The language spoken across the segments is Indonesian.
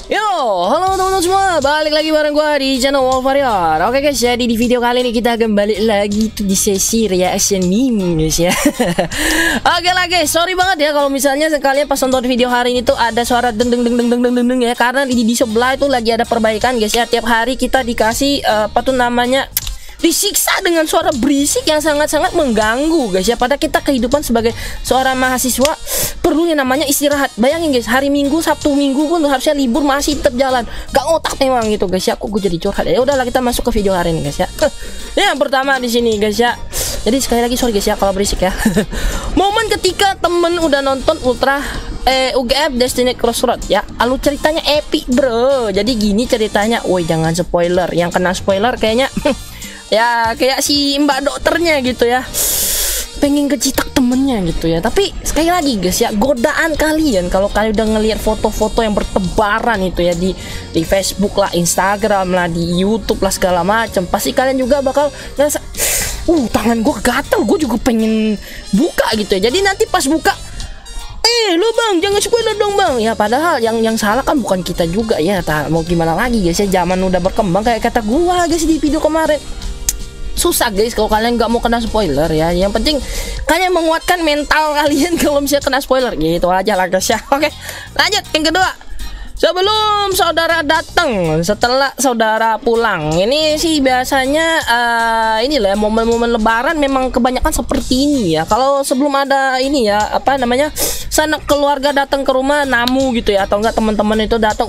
Yo, halo teman-teman semua, balik lagi bareng gua di channel Wolf Warrior. Oke guys, jadi di video kali ini kita akan balik lagi tuh di sesi reaction meme guys ya. Oke lah guys, sorry banget ya kalau misalnya sekalian pas nonton video hari ini tuh ada suara deng deng deng deng deng deng deng ya, karena di sebelah itu lagi ada perbaikan guys ya. Tiap hari kita dikasih apa tuh namanya, disiksa dengan suara berisik yang sangat-sangat mengganggu guys ya. Pada kita kehidupan sebagai seorang mahasiswa perlu yang namanya istirahat. Bayangin guys, hari Minggu, Sabtu Minggu pun harusnya libur masih tetap jalan. Gak ngotak memang gitu guys ya. Kok gue jadi curhat ya. Udahlah, kita masuk ke video hari ini guys ya. Yang pertama di sini guys ya. Jadi sekali lagi sorry guys ya kalau berisik ya. Momen ketika temen udah nonton Ultra UGF Destiny Crossroad ya. Alur ceritanya epic bro. Jadi gini ceritanya. Woi jangan spoiler. Yang kena spoiler kayaknya ya kayak si mbak dokternya gitu ya, pengen kecitak temennya gitu ya. Tapi sekali lagi guys ya, godaan kalian kalau kalian udah ngelihat foto-foto yang bertebaran itu ya di Facebook lah, Instagram lah, di YouTube lah, segala macam, pasti kalian juga bakal ngerasa tangan gue gatel, gue juga pengen buka gitu ya. Jadi nanti pas buka, lo bang jangan spoiler dong bang ya, padahal yang salah kan bukan kita juga ya. Mau gimana lagi guys ya, zaman udah berkembang kayak kata gua guys di video kemarin. Susah guys kalau kalian nggak mau kena spoiler ya. Yang penting kalian menguatkan mental kalian kalau misalnya kena spoiler gitu aja lah guys ya. Oke, lanjut yang kedua. Sebelum saudara datang, setelah saudara pulang. Ini sih biasanya inilah momen-momen lebaran memang kebanyakan seperti ini ya. Kalau sebelum ada ini ya, apa namanya, sanak keluarga datang ke rumah, namu gitu ya, atau enggak teman-teman itu datang,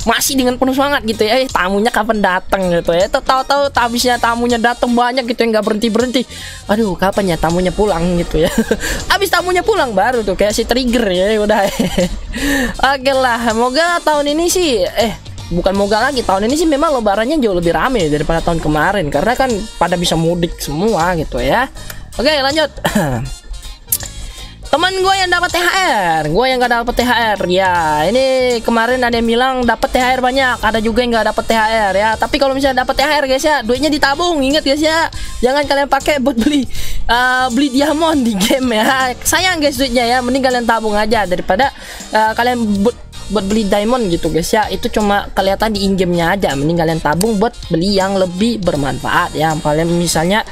masih dengan penuh semangat gitu ya. Tamunya kapan datang gitu ya. Tahu-tahu habisnya tamunya datang banyak gitu ya, nggak berhenti-berhenti. Aduh, kapan ya tamunya pulang gitu ya. Habis tamunya pulang baru tuh kayak si trigger ya udah. Oke lah, semoga tahun ini sih bukan moga lagi, tahun ini sih memang lebarannya jauh lebih rame daripada tahun kemarin karena kan pada bisa mudik semua gitu ya. Oke, lanjut. Teman gue yang dapat THR, gue yang gak dapat THR ya. Ini kemarin ada yang bilang dapat THR banyak, ada juga yang gak dapat THR ya. Tapi kalau misalnya dapat THR guys ya, duitnya ditabung, ingat guys ya. Jangan kalian pakai buat beli diamond di game ya. Sayang guys duitnya ya, mending kalian tabung aja daripada kalian buat beli diamond gitu guys ya. Itu cuma kelihatan di in-game-nya aja. Mending kalian tabung buat beli yang lebih bermanfaat ya. Kalian misalnya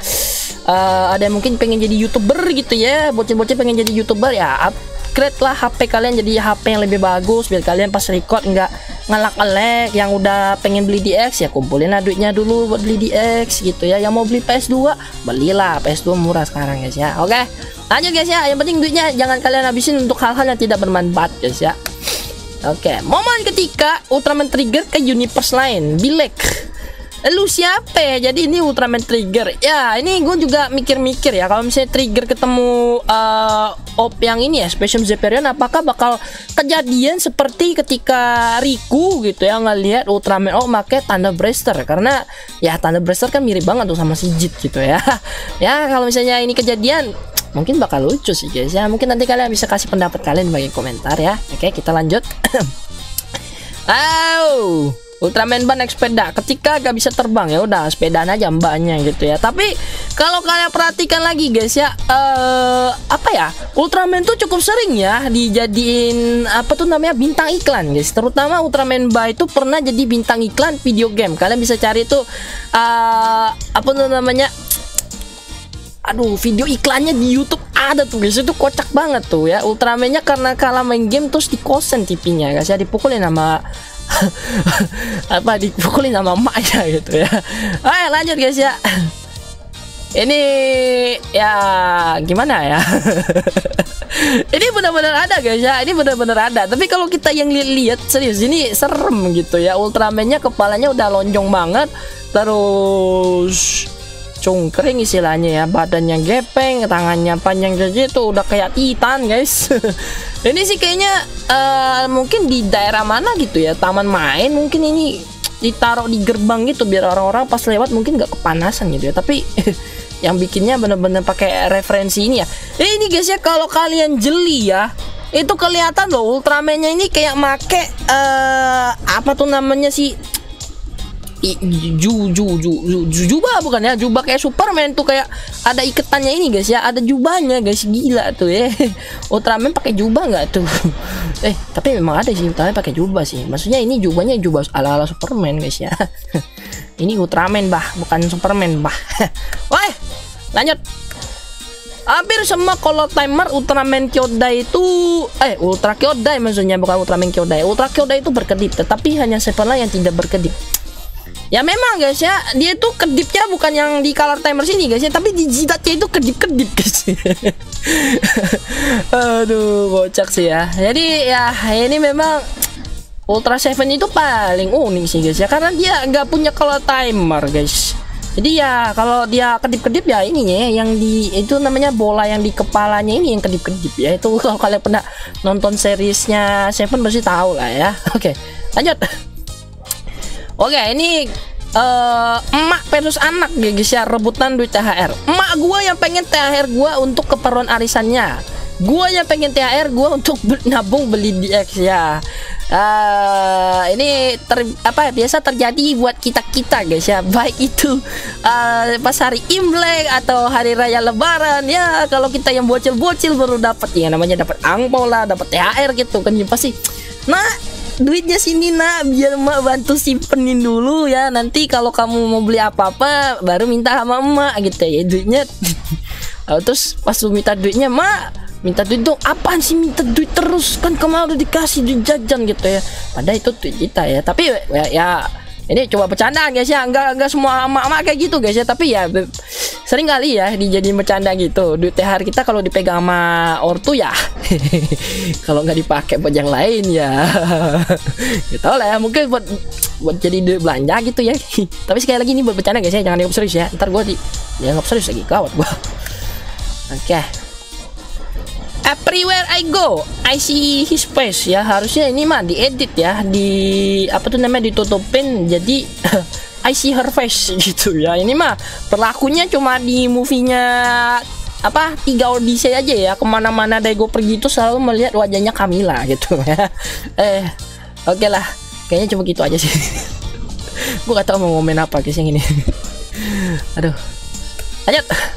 ada yang mungkin pengen jadi YouTuber gitu ya, bocil-bocil pengen jadi YouTuber ya, upgrade lah HP kalian jadi HP yang lebih bagus biar kalian pas record nggak ngelak-ngelek. Yang udah pengen beli DX ya kumpulin lah duitnya dulu buat beli DX gitu ya. Yang mau beli PS2 belilah, PS2 murah sekarang guys ya. Oke, lanjut guys ya. Yang penting duitnya jangan kalian habisin untuk hal-hal yang tidak bermanfaat guys ya. Oke, momen ketika Ultraman trigger ke universe lain, Bilek. Lu siapa ya? Jadi ini Ultraman trigger. Ya, ini gue juga mikir-mikir ya, kalau misalnya trigger ketemu op yang ini ya, Special Zephirion, apakah bakal kejadian seperti ketika Riku gitu ya ngelihat Ultraman pakai Thunder Blaster, karena ya Thunder Blaster kan mirip banget tuh sama si Jit gitu ya. Ya, kalau misalnya ini kejadian mungkin bakal lucu sih guys ya. Mungkin nanti kalian bisa kasih pendapat kalian bagi komentar ya. Oke, kita lanjut. Ultraman ban naik sepeda ketika gak bisa terbang, ya udah sepedaan aja mbaknya gitu ya. Tapi kalau kalian perhatikan lagi guys ya, apa ya, Ultraman tuh cukup sering ya dijadiin apa tuh namanya bintang iklan guys. Terutama Ultraman Ba itu pernah jadi bintang iklan video game. Kalian bisa cari tuh apa tuh namanya, video iklannya di YouTube ada tuh guys. Itu kocak banget tuh ya. Ultramannya karena kalah main game terus dikosen TV-nya guys ya, dipukulin sama dipukulin sama emaknya gitu ya. Oke, lanjut guys ya. Ini ya gimana ya. Ini benar-benar ada guys ya. Ini benar-benar ada. Tapi kalau kita yang lihat serius, ini serem gitu ya. Ultramannya kepalanya udah lonjong banget, terus cungkring istilahnya ya, badannya gepeng, tangannya panjang kayak gitu, udah kayak Titan guys. Ini sih kayaknya mungkin di daerah mana gitu ya, taman main mungkin ini ditaruh di gerbang gitu biar orang-orang pas lewat mungkin nggak kepanasan gitu ya. Tapi yang bikinnya bener-bener pakai referensi ini ya. Ini guys ya, kalau kalian jeli ya, itu kelihatan loh Ultramannya ini kayak make apa tuh namanya sih, jubah bukan ya, jubah kayak Superman tuh, kayak ada iketannya ini guys ya, ada jubahnya guys, gila tuh ya. Ultraman pakai jubah nggak tuh? Tapi memang ada sih Ultraman pakai jubah sih, maksudnya ini jubahnya jubah ala Superman guys ya. Ini Ultraman bah, bukan Superman bah. Wah, lanjut. Hampir semua color timer Ultraman Kyodai itu Ultra Kyodai maksudnya, bukan Ultraman Kyodai. Ultra Kyodai itu berkedip, tetapi hanya Seven lah yang tidak berkedip. Ya memang guys ya, dia itu kedipnya bukan yang di color timer sini guys ya, tapi di jidatnya itu kedip-kedip guys. Aduh, kocak sih ya. Jadi ya ini memang Ultra Seven itu paling unik sih guys ya, karena dia nggak punya color timer guys. Jadi ya kalau dia kedip-kedip ya ininya yang di itu namanya bola yang di kepalanya ini yang kedip-kedip ya. Itu kalau kalian pernah nonton seriesnya Seven pasti tahu lah ya. Oke, lanjut. Oke, ini emak versus anak ya guys ya, rebutan duit THR. Emak gua yang pengen THR gua untuk keperluan arisannya. Gua yang pengen THR gua untuk nabung beli DX ya. Ini biasa terjadi buat kita guys ya, baik itu pas hari Imlek atau hari raya Lebaran ya. Kalau kita yang bocil-bocil baru dapat ya, namanya dapat angpau lah, dapat THR gitu kan ya, pasti nah duitnya sini nak, biar emak bantu simpenin dulu ya, nanti kalau kamu mau beli apa-apa baru minta sama emak gitu ya duitnya. Terus pas lu minta duitnya, mak minta duit dong, apaan sih minta duit terus, kan kemarin udah dikasih duit jajan gitu ya, padahal itu duit kita ya. Tapi ya ini coba bercanda guys ya, enggak semua emak-emak kayak gitu guys ya, tapi ya sering kali ya dijadiin bercanda gitu. Duit THR kita kalau dipegang sama ortu ya kalau nggak dipakai buat yang lain ya gitu lah ya, mungkin buat jadi duit belanja gitu ya. Tapi sekali lagi ini buat bercanda guys ya, jangan dianggap serius ya, ntar gua dianggap serius lagi, gawat gua. Oke. Everywhere I go, I see his face ya. Harusnya ini mah diedit ya, ditutupin jadi I see her face gitu ya. Ini mah berlakunya cuma di movie-nya 3 Odyssey aja ya. Kemana-mana Daigo pergi itu selalu melihat wajahnya Camilla gitu ya. Oke lah, kayaknya cuma gitu aja sih. Gue gak tau mau ngomen apa guys yang ini. Aduh, lanjut.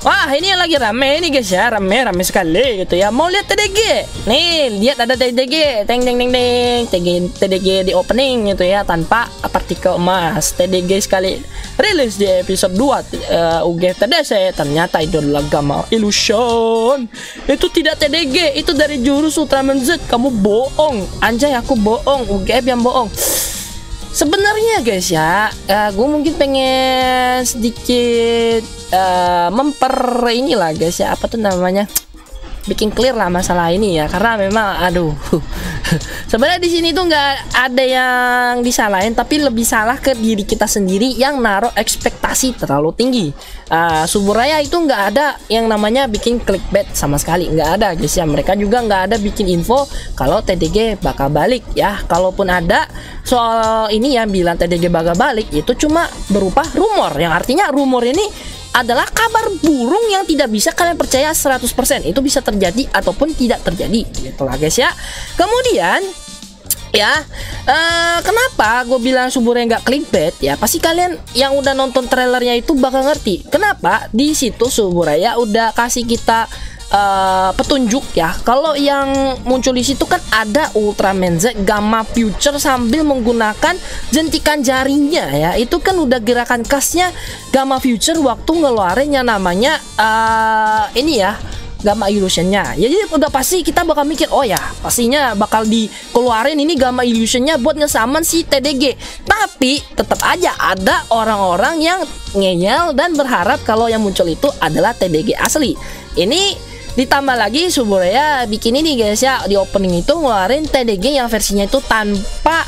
Wah, ini yang lagi rame ini guys ya, rame sekali gitu ya. Mau lihat TDG? Nih, lihat ada TDG, TDG di opening gitu ya, tanpa partikel emas. TDG sekali rilis di episode 2 UG TDC. Ternyata itu adalah Gamma Illusion. Itu tidak TDG, itu dari jurus Ultraman Z. Kamu bohong, anjay, aku bohong, UGF yang bohong. Sebenarnya guys ya, gue mungkin pengen sedikit inilah guys ya, bikin clear lah masalah ini ya, karena memang aduh sebenarnya di sini tuh nggak ada yang disalahin, tapi lebih salah ke diri kita sendiri yang naruh ekspektasi terlalu tinggi. Suburaya itu nggak ada yang namanya bikin clickbait sama sekali, nggak ada guys ya. Mereka juga nggak ada bikin info kalau TDG bakal balik ya. Kalaupun ada soal ini yang bilang TDG bakal balik, itu cuma berupa rumor, yang artinya rumor ini adalah kabar burung yang tidak bisa kalian percaya 100%. Itu bisa terjadi ataupun tidak terjadi gitulah guys ya. Kemudian ya, kenapa gue bilang Suburaya nggak clickbait ya, pasti kalian yang udah nonton trailernya itu bakal ngerti kenapa di situ Suburaya udah kasih kita petunjuk ya, kalau yang muncul di situ kan ada Ultraman Z Gamma Future sambil menggunakan jentikan jarinya ya. Itu kan udah gerakan khasnya Gamma Future waktu ngeluarin yang namanya ini ya, Gamma Illusionnya ya. Jadi udah pasti kita bakal mikir, oh ya pastinya bakal dikeluarin ini Gamma Illusionnya buat ngesaman si TDG. Tapi tetap aja ada orang-orang yang ngeyel dan berharap kalau yang muncul itu adalah TDG asli. Ini ditambah lagi Suburaya bikin ini guys ya, di opening itu ngeluarin TDG yang versinya itu tanpa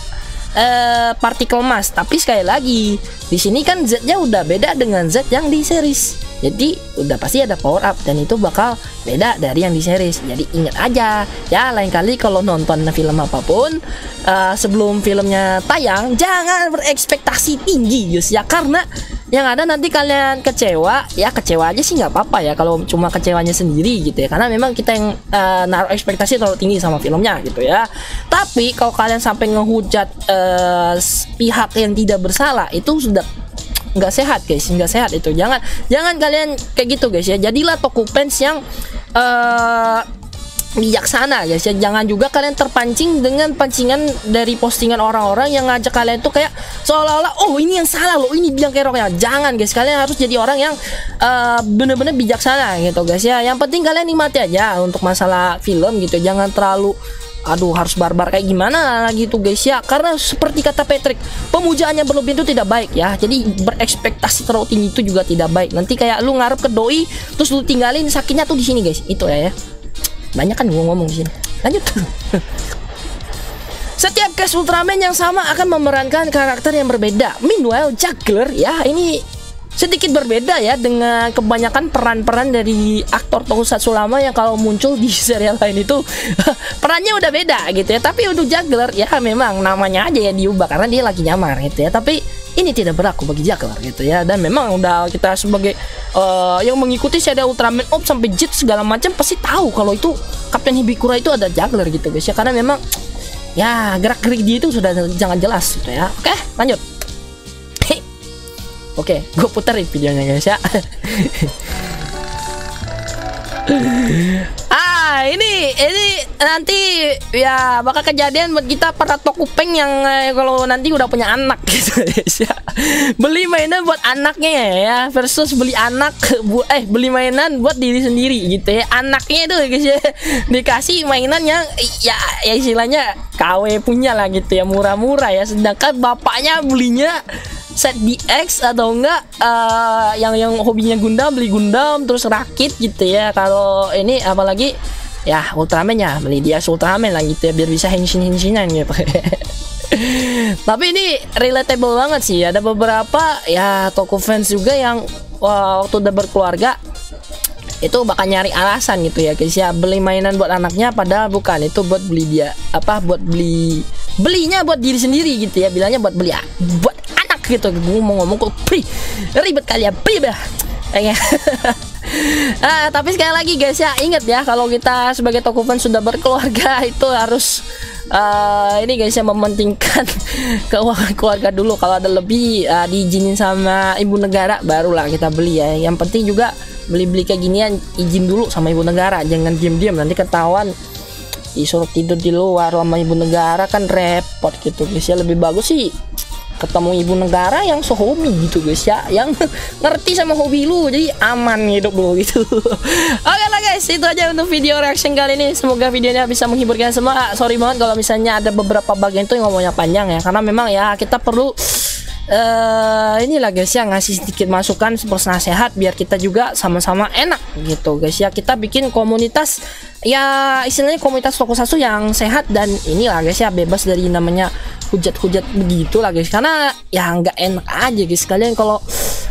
partikel emas. Tapi sekali lagi di sini kan Z-nya udah beda dengan Z yang di series, jadi udah pasti ada power up dan itu bakal beda dari yang di series. Jadi ingat aja ya, lain kali kalau nonton film apapun sebelum filmnya tayang jangan berekspektasi tinggi guys ya, karena yang ada nanti kalian kecewa, ya kecewa aja sih nggak apa-apa ya kalau cuma kecewanya sendiri gitu ya, karena memang kita yang naruh ekspektasi terlalu tinggi sama filmnya gitu ya. Tapi kalau kalian sampai ngehujat pihak yang tidak bersalah, itu sudah nggak sehat guys, nggak sehat itu. Jangan kalian kayak gitu guys ya. Jadilah Tokufans yang bijaksana guys ya. Jangan juga kalian terpancing dengan pancingan dari postingan orang-orang yang ngajak kalian tuh kayak seolah-olah oh ini yang salah loh, ini bilang keroknya. Jangan guys, kalian harus jadi orang yang bener-bener bijaksana gitu guys ya. Yang penting kalian nikmati aja untuk masalah film gitu. Jangan terlalu aduh harus barbar kayak gimana gitu guys ya, karena seperti kata Patrick, pemujaan yang berlebihan itu tidak baik ya. Jadi berekspektasi terlalu tinggi itu juga tidak baik. Nanti kayak lu ngarep ke doi terus lu tinggalin sakitnya tuh di sini guys. Itu ya. Banyak kan gua ngomong di sini. Lanjut. Setiap cast Ultraman yang sama akan memerankan karakter yang berbeda. Meanwhile, Juggler ya ini sedikit berbeda ya dengan kebanyakan peran-peran dari aktor tokusatsu lama yang kalau muncul di serial lain itu perannya udah beda gitu ya. Tapi untuk Juggler ya memang namanya aja ya diubah karena dia lagi nyamar gitu ya. Tapi ini tidak berlaku bagi Juggler gitu ya. Dan memang udah kita sebagai yang mengikuti serial Ultraman Up sampai Jet segala macam pasti tahu kalau itu Kapten Hibikura itu ada Juggler gitu guys ya. Karena memang ya gerak-gerik dia itu sudah jangan jelas gitu ya. Oke, lanjut. Oke, gue puterin videonya guys ya. Ini nanti ya bakal kejadian buat kita para tokupeng yang kalau nanti udah punya anak gitu guys ya. Beli mainan buat anaknya ya versus beli beli mainan buat diri sendiri gitu ya. Anaknya itu guys ya dikasih mainan yang ya istilahnya KW punya lah gitu ya, murah-murah ya, sedangkan bapaknya belinya set DX atau enggak yang hobinya Gundam, beli Gundam terus rakit gitu ya. Kalau ini apalagi ya Ultraman ya beli DX Ultraman lah gitu ya biar bisa henshin-henshinan gitu. Tapi ini relatable banget sih. Ada beberapa ya Tokufans juga yang waktu udah berkeluarga itu bakal nyari alasan gitu ya guys ya, beli mainan buat anaknya padahal bukan, itu buat beli dia buat belinya buat diri sendiri gitu ya, bilangnya buat beli buat anak gitu. Gue mau ngomong kok ribet kali ya tapi sekali lagi guys ya, ingat ya kalau kita sebagai Tokufans sudah berkeluarga itu harus ini guys ya mementingkan keuangan keluarga dulu. Kalau ada lebih diizinin sama ibu negara barulah kita beli ya. Yang penting juga beli-beli kayak ginian izin dulu sama ibu negara, jangan diam-diam nanti ketahuan disuruh tidur di luar sama ibu negara kan repot gitu guys ya. Lebih bagus sih ketemu ibu negara yang sehobi gitu guys ya, yang ngerti sama hobi lu, jadi aman hidup lu gitu. Oke lah guys, itu aja untuk video reaction kali ini. Semoga videonya bisa menghibur kalian semua. Sorry banget kalau misalnya ada beberapa bagian tuh yang ngomongnya panjang ya, karena memang ya kita perlu inilah guys ya, ngasih sedikit masukan seperti nasihat biar kita juga sama-sama enak gitu guys ya. Kita bikin komunitas ya istilahnya komunitas tokusatsu yang sehat dan inilah guys ya, bebas dari namanya hujat-hujat begitu lah guys, karena ya nggak enak aja guys kalian kalau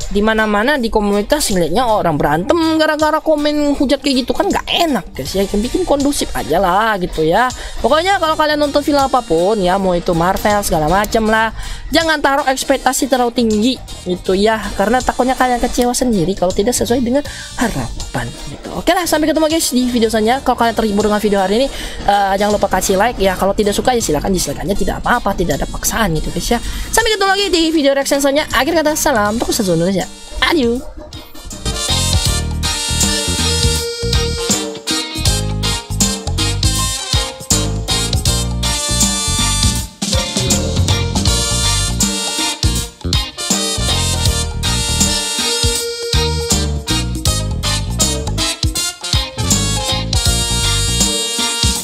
di mana-mana di komunitas ngeliatnya orang berantem gara-gara komen hujat kayak gitu kan nggak enak guys ya. Bikin kondusif aja lah gitu ya. Pokoknya kalau kalian nonton film apapun ya, mau itu Marvel segala macem lah, jangan taruh ekspektasi terlalu tinggi gitu ya, karena takutnya kalian kecewa sendiri kalau tidak sesuai dengan harapan gitu. Oke lah, sampai ketemu guys di video selanjutnya. Kalau kalian terhibur dengan video hari ini jangan lupa kasih like ya. Kalau tidak suka ya silahkan dislike aja, tidak apa-apa, tidak ada paksaan gitu guys ya. Sampai ketemu lagi di video reaction selanjutnya. Akhir kata salam tokusatsu Indonesia. Adieu.